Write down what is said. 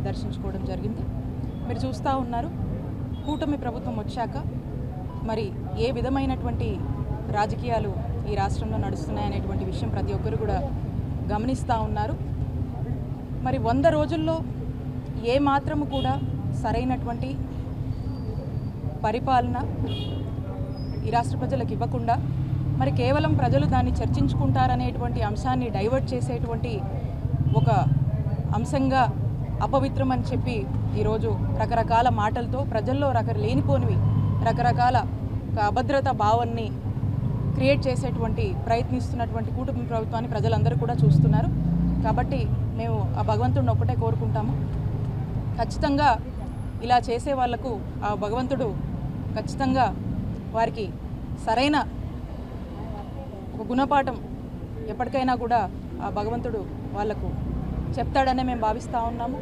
దర్శించుకోవడం జరిగింది. మీరు చూస్తూ ఉన్నారు, కూటమి ప్రభుత్వం వచ్చాక మరి ఏ విధమైనటువంటి రాజకీయాలు ఈ రాష్ట్రంలో నడుస్తున్నాయనేటువంటి విషయం ప్రతి ఒక్కరు కూడా గమనిస్తూ ఉన్నారు. మరి 100 రోజుల్లో ఏ మాత్రము కూడా సరైనటువంటి పరిపాలన ఈ రాష్ట్ర ప్రజలకు ఇవ్వకుండా మరి కేవలం ప్రజలు దాన్ని చర్చించుకుంటారనేటువంటి అంశాన్ని డైవర్ట్ చేసేటువంటి ఒక అంశంగా అపవిత్రం అని చెప్పి ఈరోజు రకరకాల మాటలతో ప్రజల్లో లేనిపోనివి రకరకాల అభద్రతా భావాన్ని క్రియేట్ చేసేటువంటి ప్రయత్నిస్తున్నటువంటి కూటమి ప్రభుత్వాన్ని ప్రజలందరూ కూడా చూస్తున్నారు. కాబట్టి మేము ఆ భగవంతుడిని ఒక్కటే కోరుకుంటాము, ఖచ్చితంగా ఇలా చేసే వాళ్లకు ఆ భగవంతుడు ఖచ్చితంగా వారికి సరైన ఒక గుణపాఠం ఎప్పటికైనా కూడా ఆ భగవంతుడు వాళ్లకు చెప్తాడనే మేము భావిస్తూ ఉన్నాము.